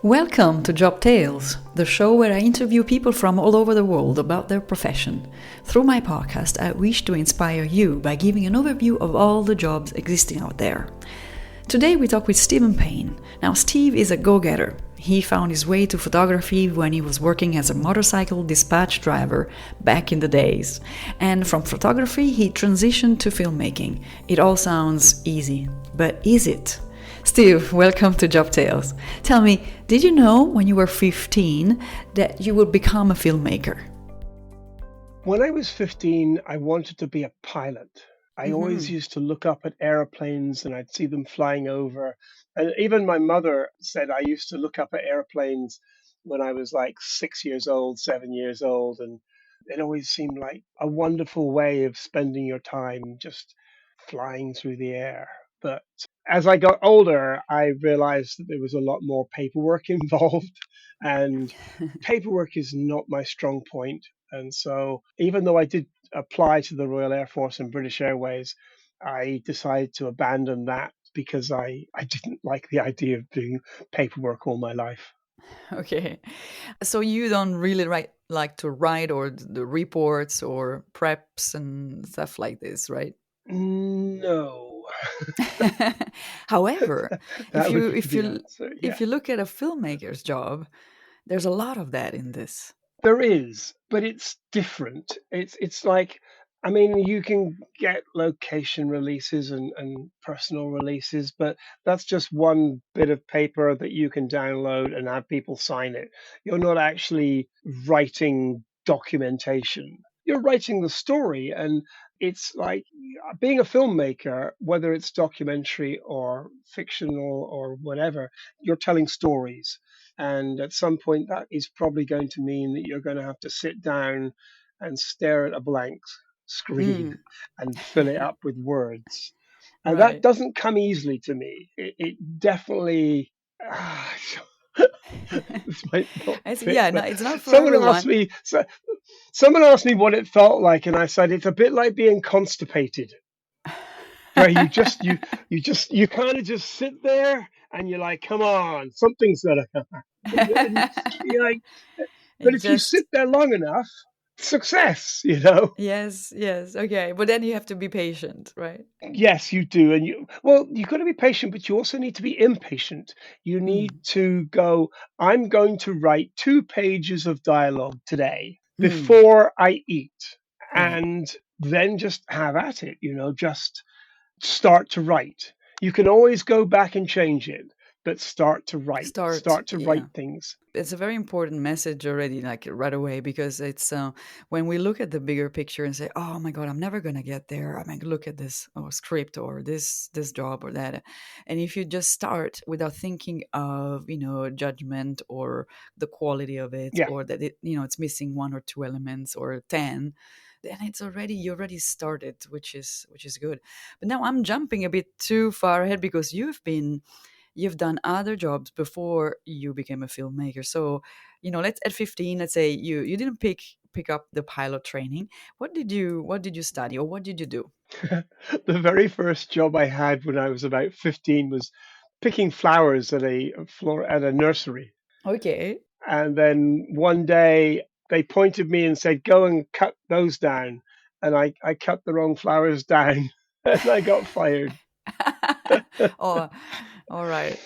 Welcome to Job Tales, the show where I interview people from all over the world about their profession. Through my podcast, I wish to inspire you by giving an overview of all the jobs existing out there. Today we talk with Stephen Payne. Now, Steve is a go-getter. He found his way to photography when he was working as a motorcycle dispatch driver back in the days. And from photography, he transitioned to filmmaking. It all sounds easy, but is it? Steve, welcome to Job Tales. Tell me, did you know when you were 15 that you would become a filmmaker? When I was 15, I wanted to be a pilot. I always used to look up at airplanes and I'd see them flying over. And even my mother said I used to look up at airplanes when I was like 6 years old, 7 years old. And it always seemed like a wonderful way of spending your time just flying through the air. But as I got older, I realized that there was a lot more paperwork involved, and paperwork is not my strong point. And so, even though I did apply to the Royal Air Force and British Airways, I decided to abandon that because I didn't like the idea of doing paperwork all my life. Okay. So you don't really like to write or the reports or preps and stuff like this, right? No. However, if That you would be if the you answer. if Yeah. you look at a filmmaker's job, there's a lot of that in this. There is, but it's different. It's like, I mean, you can get location releases and personal releases, but that's just one bit of paper that you can download and have people sign it. You're not actually writing documentation. You're writing the story, and it's like being a filmmaker, whether it's documentary or fictional or whatever, you're telling stories. And at some point, that is probably going to mean that you're going to have to sit down and stare at a blank screen Mm, and fill it up with words. And that right. doesn't come easily to me. It definitely. ah, this might not I see. fit, Yeah, no, but it's not for someone asked everyone. me. Someone asked me what it felt like, and I said it's a bit like being constipated, where you kind of just sit there and you're like, come on, something's gonna come out. And you're like, but It if you just sit there long enough, success. yes, okay. But then you have to be patient, right? Yes, you do. And you've got to be patient, but you also need to be impatient. You need Mm, to go, I'm going to write 2 pages of dialogue today mm, before I eat, right. and then just have at it, just start to write. You can always go back and change it, but start to write, Start, start to write yeah. things. It's a very important message already, like right away, because it's when we look at the bigger picture and say, "Oh my God, I'm never gonna get there." I mean, look at this or script or this job or that, and if you just start without thinking of judgment or the quality of it Yeah. or that it's missing one or two elements or 10, then it's already you already started, which is good. But now I'm jumping a bit too far ahead because you've done other jobs before you became a filmmaker. So, let's at 15, let's say you didn't pick up the pilot training. What did you study or what did you do? The very first job I had when I was about 15 was picking flowers at a nursery. Okay. And then one day they pointed me and said, "Go and cut those down." And I cut the wrong flowers down and I got fired. Oh, all right.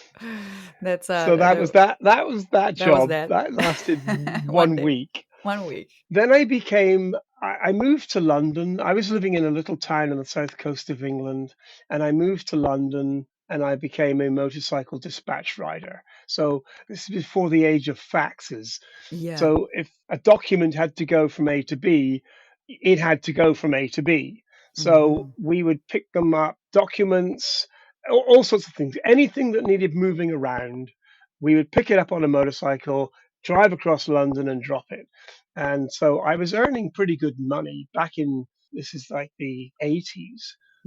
That's So that, that was that, that. That was that that was job. that. That lasted One one day, week. 1 week. Then I moved to London. I was living in a little town on the south coast of England, and I moved to London and I became a motorcycle dispatch rider. So this is before the age of faxes. Yeah. So if a document had to go from A to B, it had to go from A to B. So Hmm. we would pick them up, documents, all sorts of things, anything that needed moving around. We would pick it up on a motorcycle, drive across London and drop it. And so I was earning pretty good money back in, this is like the 80s.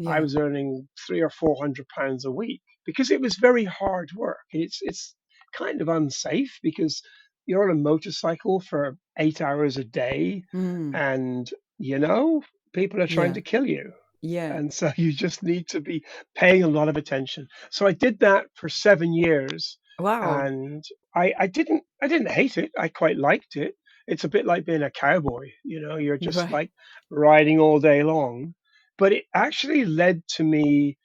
I Yeah. was earning 300 or 400 pounds a week because it was very hard work. It's kind of unsafe because you're on a motorcycle for 8 hours a day, Mm. and you know people are trying Yeah. to kill you, Yeah. and so you just need to be paying a lot of attention. So I did that for 7 years, Wow. And I didn't hate it. I quite liked it. It's a bit like being a cowboy, you're just Right. like riding all day long. But it actually led to me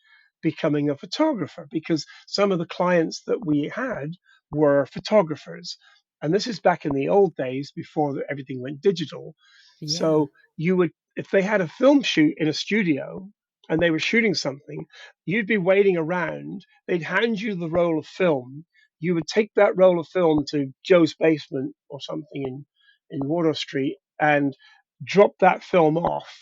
becoming a photographer because some of the clients that we had were photographers. And this is back in the old days before everything went digital. Yeah. So you would, if they had a film shoot in a studio and they were shooting something, you'd be waiting around. They'd hand you the roll of film. You would take that roll of film to Joe's basement or something in Water Street and drop that film off.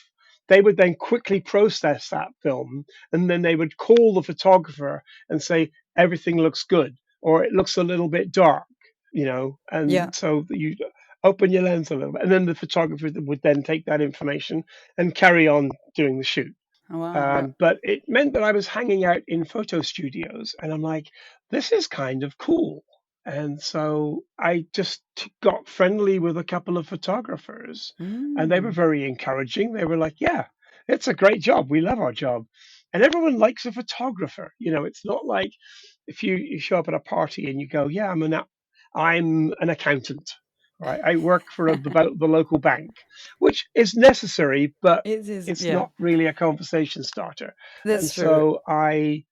They would then quickly process that film, and then they would call the photographer and say, everything looks good, or it looks a little bit dark, Yeah. and so you open your lens a little bit. And then the photographer would then take that information and carry on doing the shoot. Wow. Yeah. But it meant that I was hanging out in photo studios, and I'm like, this is kind of cool. And so I just got friendly with a couple of photographers, and they were Mm. very encouraging. They were like, yeah, it's a great job. We love our job. And everyone likes a photographer. It's not like if you show up at a party and you go, yeah, I'm an accountant. Right. I work for the local bank, which is necessary, but It is. it's Yeah. not really a conversation starter. And That's true. so I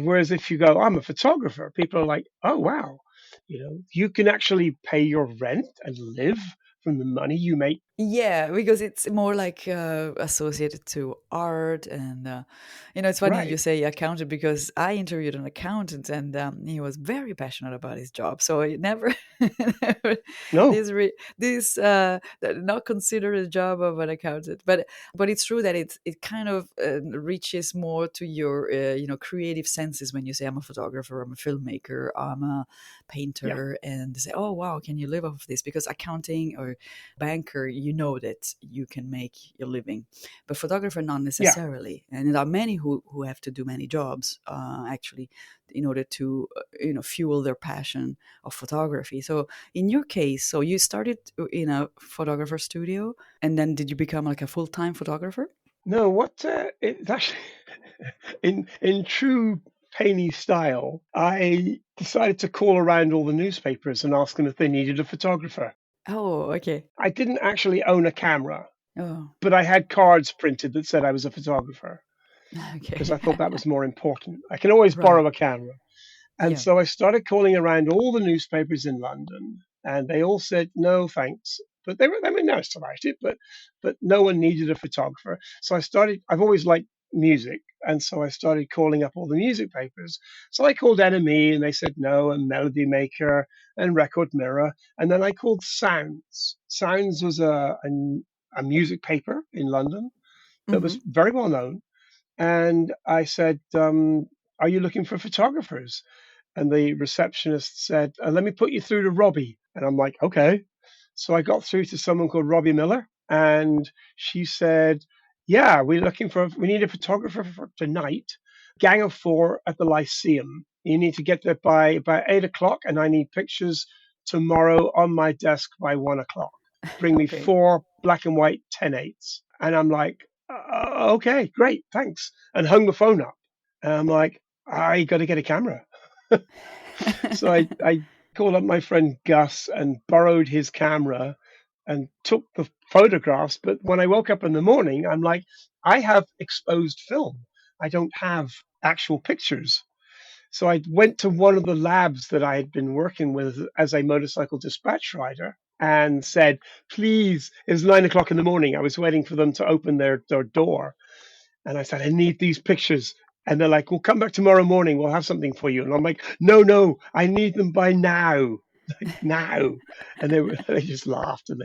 whereas if you go, I'm a photographer, people are like, oh, wow, you can actually pay your rent and live from the money you make. Yeah, because it's more like associated to art, and it's funny you Right. say accountant because I interviewed an accountant, and he was very passionate about his job. So it never, never No. not considered a job of an accountant, but it's true that it kind of reaches more to your creative senses when you say I'm a photographer, I'm a filmmaker, I'm a Yeah. painter, and they say, oh wow, can you live off of this? Because accounting or banker, you know that you can make a living, but photographer not Yeah. necessarily. And there are many who have to do many jobs actually in order to fuel their passion of photography. So in your case, so you started in a photographer studio, and then did you become like a full-time photographer? No, what it's actually in true Payne style, I decided to call around all the newspapers and ask them if they needed a photographer. Oh, okay. I didn't actually own a camera, Oh, but I had cards printed that said I was a photographer because okay. I thought that was more important. I can always Right. borrow a camera. And Yeah. so I started calling around all the newspapers in London, and they all said no thanks. But they were nice about it, but no one needed a photographer. So I started. I've always liked music, and so I started calling up all the music papers. So I called NME, and they said no, and Melody Maker and Record Mirror, and then I called Sounds. Sounds was a music paper in London that Hmm. was very well known, and I said, "Are you looking for photographers?" And the receptionist said, let me put you through to Robbie. And I'm like, okay. So I got through to someone called Robbie Miller, and she said, yeah, we need a photographer for tonight, gang of four at the Lyceum. You need to get there by about 8 o'clock, and I need pictures tomorrow on my desk by 1 o'clock. Bring me Okay. four black and white 10/8s. And I'm like, okay, great, thanks. And hung the phone up. And I'm like, I got to get a camera. So I called up my friend Gus and borrowed his camera and took the photographs. But when I woke up in the morning, I'm like, I have exposed film. I don't have actual pictures. So I went to one of the labs that I had been working with as a motorcycle dispatch rider and said, please, it was 9 o'clock in the morning. I was waiting for them to open their door. And I said, I need these pictures. And they're like, we'll come back tomorrow morning. We'll have something for you. And I'm like, no, no, I need them by now, now. And they just laughed, and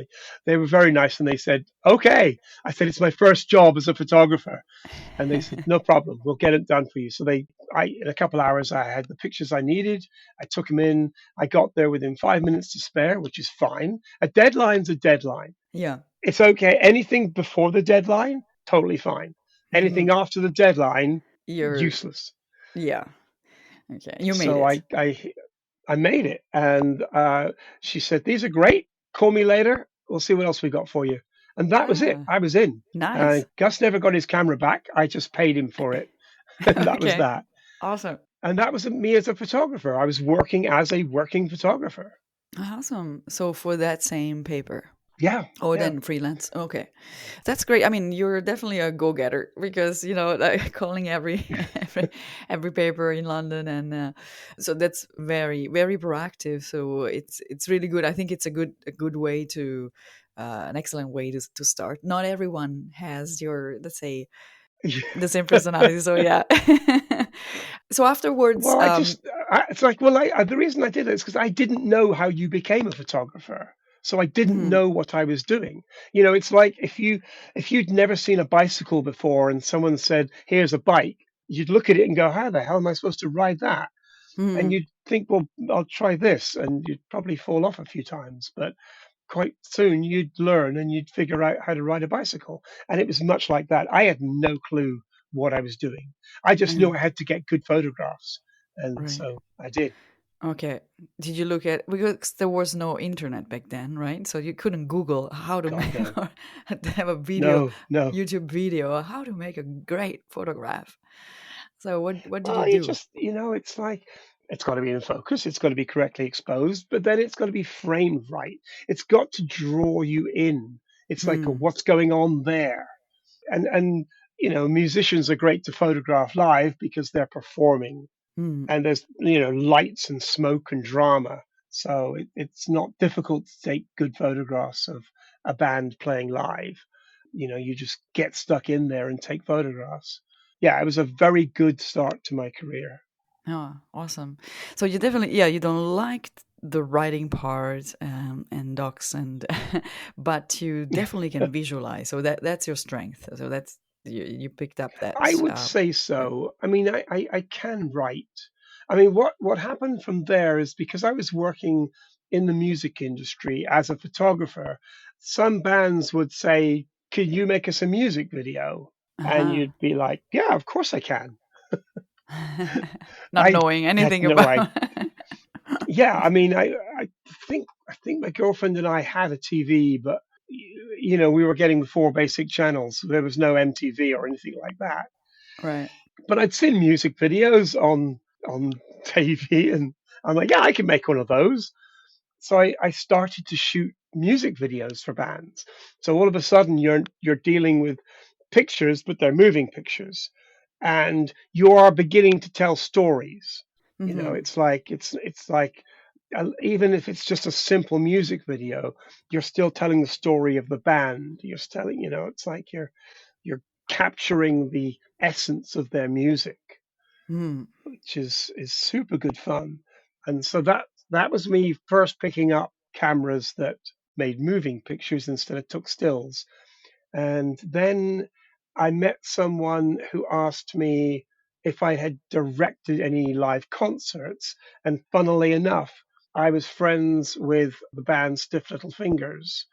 they were very nice. And they said, okay. I said, it's my first job as a photographer. And they said, no problem. We'll get it done for you. So in a couple hours, I had the pictures I needed. I took them in. I got there within 5 minutes to spare, which is fine. A deadline's a deadline. Yeah. It's okay. Anything before the deadline, totally fine. Hmm. Anything after the deadline, You're, useless. yeah. Okay. You made So it. I made it, and she said, "These are great. Call me later. We'll see what else we got for you." And that was it. Ah, I was in. nice. Gus never got his camera back. I just paid him for it, and that was Okay. that. Awesome. And that was me as a photographer. I was working as a working photographer. Awesome. So for that same paper. Yeah, Oh, yeah. then freelance. Okay. That's great. I mean, you're definitely a go-getter because, like calling every paper in London, and so that's very very proactive. So it's really good. I think it's a good way to an excellent way to start. Not everyone has your, let's say, the same personality. So yeah. So afterwards, Well, it's like, well, the reason I did it is because I didn't know how you became a photographer. So I didn't mhm, know what I was doing. It's like if you'd never seen a bicycle before and someone said, "Here's a bike," you'd look at it and go, "How the hell am I supposed to ride that?" And mhm, you'd think, "Well, I'll try this," and you'd probably fall off a few times, but quite soon you'd learn and you'd figure out how to ride a bicycle. And it was much like that. I had no clue what I was doing. I just yeah, knew I had to get good photographs. And right. so I did. Okay. Did you look at, because there was no internet back then, right? So you couldn't Google how to God, make no, or to have a video, no, no. YouTube video, how to make a great photograph. So what did you Well, you do? just, it's like, it's got to be in focus. It's got to be correctly exposed, but then it's got to be framed right. It's got to draw you in. It's like, Hmm. what's going on there? And musicians are great to photograph live because they're performing Hmm. and there's lights and smoke and drama, so it's not difficult to take good photographs of a band playing live. You just get stuck in there and take photographs. Yeah, it was a very good start to my career. Oh, awesome. So you definitely, yeah, you don't like the writing part and docs and, but you definitely can visualize. So that's your strength. So that's you picked up I that. would say Right. so. I mean, I can write. I mean, what happened from there is because I was working in the music industry as a photographer, some bands would say, "Could you make us a music video?" And Uh-huh. you'd be like, "Yeah, of course I can." Not I knowing had anything no about. idea. Yeah, I mean, I think my girlfriend and I had a TV, but we were getting 4 basic channels. There was no MTV or anything like that. Right. But I'd seen music videos on TV, and I'm like, yeah, I can make one of those. So I started to shoot music videos for bands. So all of a sudden, you're dealing with pictures, but they're moving pictures, and you are beginning to tell stories. Mm-hmm. It's like even if it's just a simple music video, you're still telling the story of the band. You're telling, it's like you're capturing the essence of their music, Mm. which is super good fun. And so that was me first picking up cameras that made moving pictures instead of took stills. And then I met someone who asked me if I had directed any live concerts. And funnily enough, I was friends with the band Stiff Little Fingers.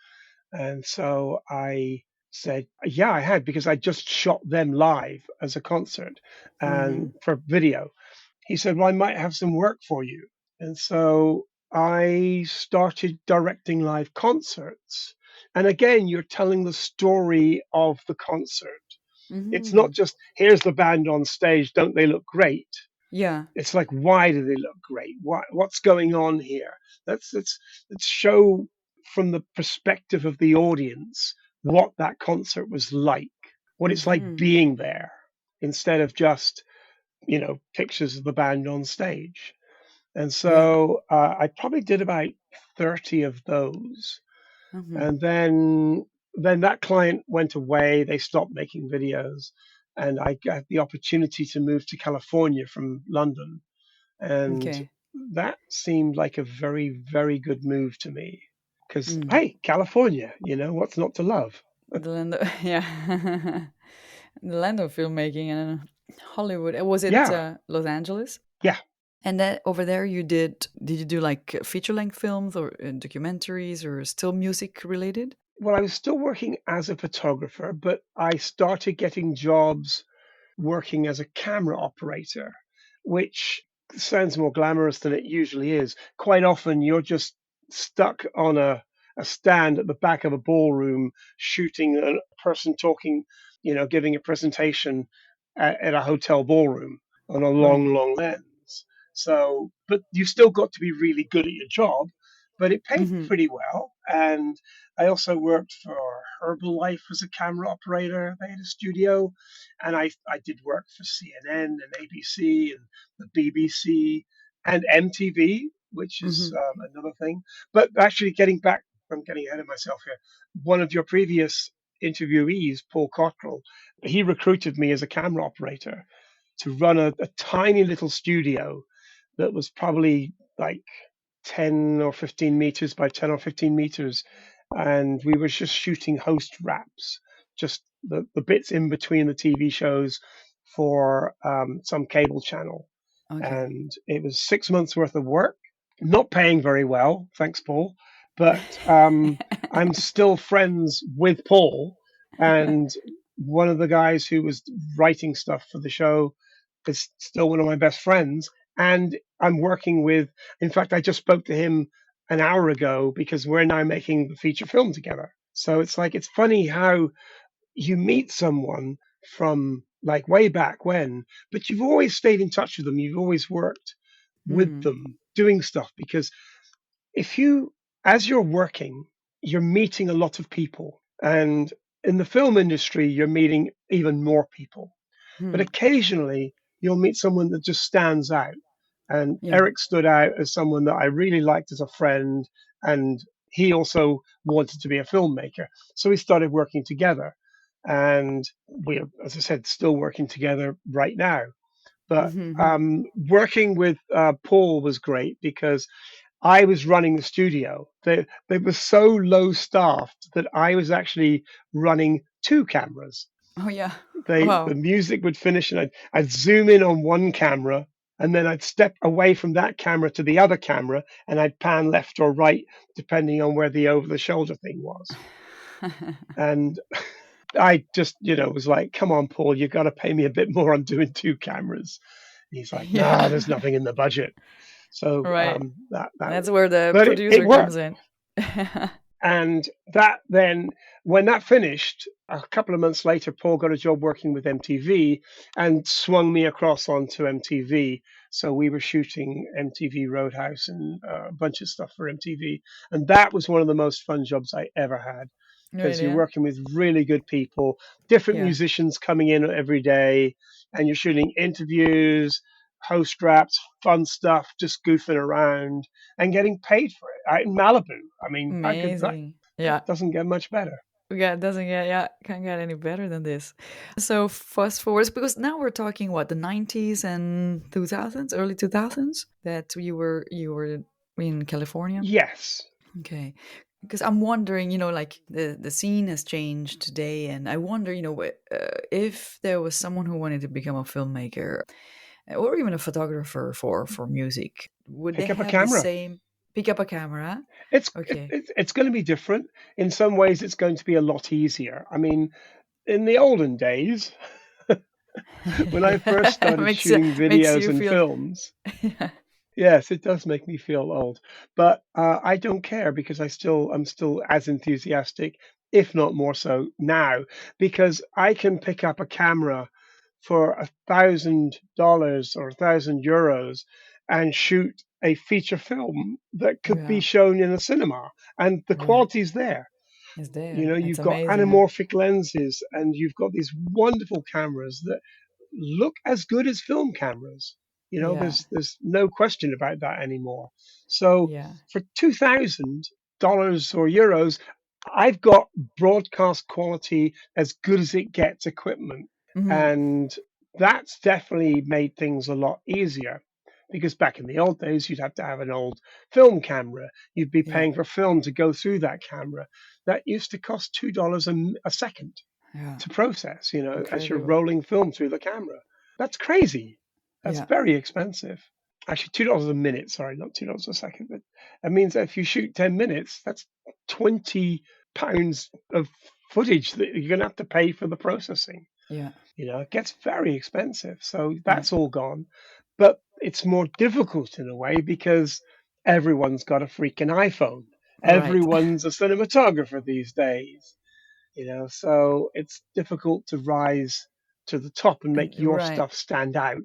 And so I said, yeah, I had, because I just shot them live as a concert Mm-hmm. and for video. He said, well, I might have some work for you. And so I started directing live concerts. And again, you're telling the story of the concert. It's Mm-hmm. not just, here's the band on stage, don't they look great? Yeah. It's like, why do they look great? What's going on here? Let's show from the perspective of the audience what that concert was like, what it's like Mm-hmm. being there, instead of just pictures of the band on stage. And Yeah. so I probably did about 30 of those. Mm-hmm. And then that client went away. They stopped making videos. And I got the opportunity to move to California from London. And Okay. that seemed like a very, very good move to me. Because, Mm. hey, California, what's not to love? The land of, yeah. The land of filmmaking and Hollywood. Was it Yeah, Los Angeles? yeah. And that over there you did you do like feature length films or documentaries or still music related? Well, I was still working as a photographer, but I started getting jobs working as a camera operator, which sounds more glamorous than it usually is. Quite often, you're just stuck on a stand at the back of a ballroom shooting a person talking, giving a presentation at a hotel ballroom on a Right. long, long lens. So, but you've still got to be really good at your job, but it paid Hmm. pretty well. And I also worked for Herbalife as a camera operator. They had a studio, and I did work for CNN and ABC and the BBC and MTV, which is Hmm. another thing. But actually, getting back, I'm getting ahead of myself here. One of your previous interviewees, Paul Cockrell, he recruited me as a camera operator to run a tiny little studio that was probably like 10 or 15 meters by 10 or 15 meters. And we were just shooting host wraps, just the bits in between the TV shows for some cable channel. Okay. And it was 6 months worth of work, not paying very well, thanks, Paul. But I'm still friends with Paul. And one of the guys who was writing stuff for the show is still one of my best friends. And I'm working with, in fact, I just spoke to him an hour ago because we're now making the feature film together. So it's like, it's funny how you meet someone from like way back when, but you've always stayed in touch with them. You've always worked with Hmm. them doing stuff because if you, as you're working, you're meeting a lot of people. And in the film industry, you're meeting even more people. But Hmm. occasionally you'll meet someone that just stands out. And Yeah. Eric stood out as someone that I really liked as a friend. And he also wanted to be a filmmaker. So we started working together. And we are, as I said, still working together right now. But Hmm. working with Paul was great because I was running the studio. They were so low staffed that I was actually running two cameras. Oh yeah. The Wow. music would finish and I'd zoom in on one camera and then I'd step away from that camera to the other camera and I'd pan left or right depending on where the over the shoulder thing was. And I just, was like, come on, Paul, you got to pay me a bit more. I'm doing two cameras. And he's like, no, Yeah. there's nothing in the budget. So Right. that, That's where the but it producer comes worked. in. And that then, when that finished, a couple of months later, Paul got a job working with MTV and swung me across onto MTV. So we were shooting MTV Roadhouse and a bunch of stuff for MTV. And that was one of the most fun jobs I ever had because Right, you're yeah. working with really good people, different Yeah. musicians coming in every day, and you're shooting interviews, host wraps, fun stuff, just goofing around and getting paid for it out in Malibu. I mean, that Amazing. Yeah. doesn't get much better. Yeah, it doesn't get, yeah, can't get any better than this. So fast forwards, because now we're talking what, the 90s and 2000s, early 2000s, that you were in California. Yes. Okay. Because I'm wondering, like the scene has changed today, and I wonder, if there was someone who wanted to become a filmmaker or even a photographer for music, would they Pick up a have the camera. same pick up a camera? Okay. It's going to be different. In some ways, it's going to be a lot easier. I mean, in the olden days, when I first Yeah, started shooting makes videos you and feel. films, yes, it does make me feel old, but I don't care because I'm still as enthusiastic, if not more so now, because I can pick up a camera for $1,000 or €1,000 and shoot a feature film that could be Yeah, shown in a cinema, and the yeah, quality's there. it's there. It's You've got amazing, huh? anamorphic lenses, and you've got these wonderful cameras that look as good as film cameras. Yeah, There's no question about that anymore. So yeah, for $2,000 or euros, I've got broadcast quality as good as it gets equipment, hmm, and that's definitely made things a lot easier. Because back in the old days, you'd have to have an old film camera. You'd be yeah, paying for film to go through that camera. That used to cost $2 a second yeah. to process, as you're Incredible. rolling film through the camera. That's crazy. That's Yeah, very expensive. Actually, $2 a minute. Sorry, not $2 a second. But that means that if you shoot 10 minutes, that's £20 of footage that you're going to have to pay for the processing. yeah, It gets very expensive. So yeah. that's all gone. But it's more difficult in a way because everyone's got a freaking iPhone. Right, Everyone's a cinematographer these days. So it's difficult to rise to the top and make your right. stuff stand out.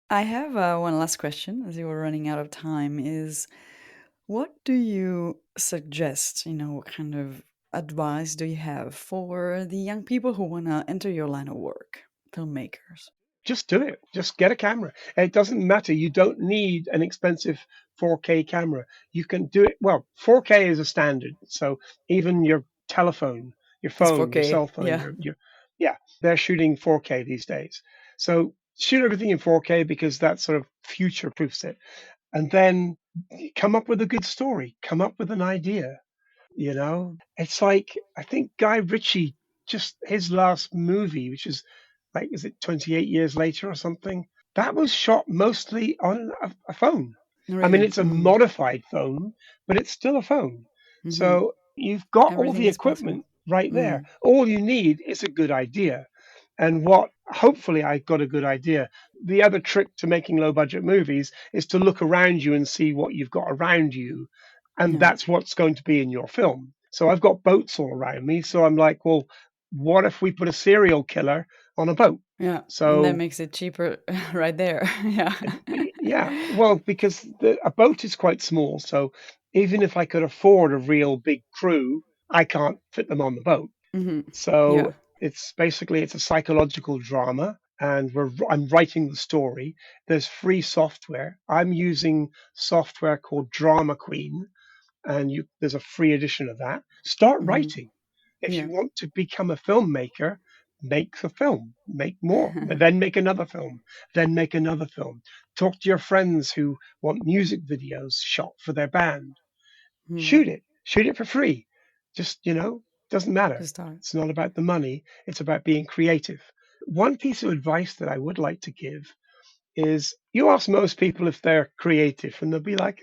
I have one last question as you were running out of time is what do you suggest, what kind of advice do you have for the young people who want to enter your line of work, filmmakers? Just do it. Just get a camera. It doesn't matter. You don't need an expensive 4K camera. You can do it. Well, 4K is a standard. So even your telephone, your It's phone, your 4K. cell phone, Yeah. yeah, they're shooting 4K these days. So shoot everything in 4K because that sort of future proofs it. And then come up with a good story, come up with an idea. It's like, I think Guy Ritchie, just his last movie, which is like, is it 28 years later or something? That was shot mostly on a phone. I mean, Really? it's a modified phone, but it's still a phone. Mm-hmm. So you've got all Everything the is possible. equipment right there. Mm. All you need is a good idea. And what hopefully I got a good idea. The other trick to making low budget movies is to look around you and see what you've got around you. And Yeah. that's what's going to be in your film. So I've got boats all around me. So I'm like, well, what if we put a serial killer on a boat? Yeah. And that So makes it cheaper right there. Yeah. yeah, well, because a boat is quite small. So even if I could afford a real big crew, I can't fit them on the boat. Hmm. So Yeah. it's a psychological drama, and I'm writing the story. There's free software. I'm using software called Drama Queen, and there's a free edition of that. Start Hmm. writing. If Yeah. you want to become a filmmaker, make a film, make more, then make another film, then make another film. Talk to your friends who want music videos shot for their band. Hmm. Shoot it for free. Just, doesn't matter. Just start. It's not about the money, it's about being creative. One piece of advice that I would like to give is you ask most people if they're creative, and they'll be like,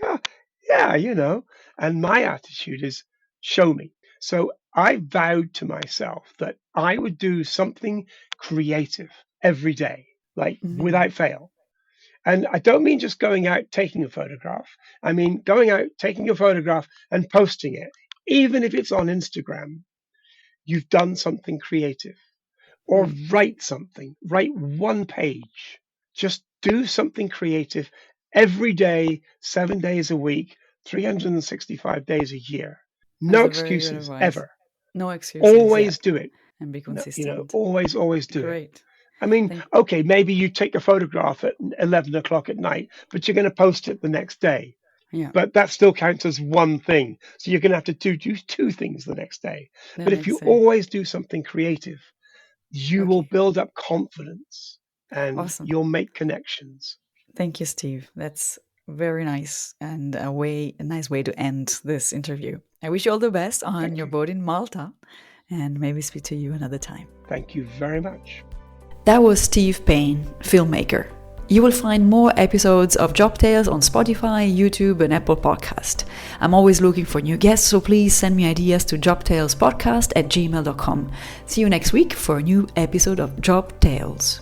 yeah, And my attitude is, show me. So I vowed to myself that I would do something creative every day, like Hmm. without fail. And I don't mean just going out taking a photograph. I mean going out, taking a photograph and posting it. Even if it's on Instagram, you've done something creative. Or Mm. write something, write one page. Just do something creative every day, 7 days a week, 365 days a year. That's No a very good excuses advice. ever. No excuses. Yeah. Always do it. And be No, consistent. always do it. Great. I mean, Thank. okay, maybe you take a photograph at 11 o'clock at night, but you're going to post it the next day. Yeah. But that still counts as one thing. So you're going to have to do two things the next day. That But if makes you sense. always do something creative, you will Okay. build up confidence and Awesome. you'll make connections. Thank you, Steve. That's very nice and a nice way to end this interview. I wish you all the best on Thank your you. boat in Malta and maybe speak to you another time. Thank you very much. That was Steve Payne, filmmaker. You will find more episodes of Job Tales on Spotify, YouTube, and Apple Podcast. I'm always looking for new guests, so please send me ideas to jobtalespodcast@gmail.com. See you next week for a new episode of Job Tales.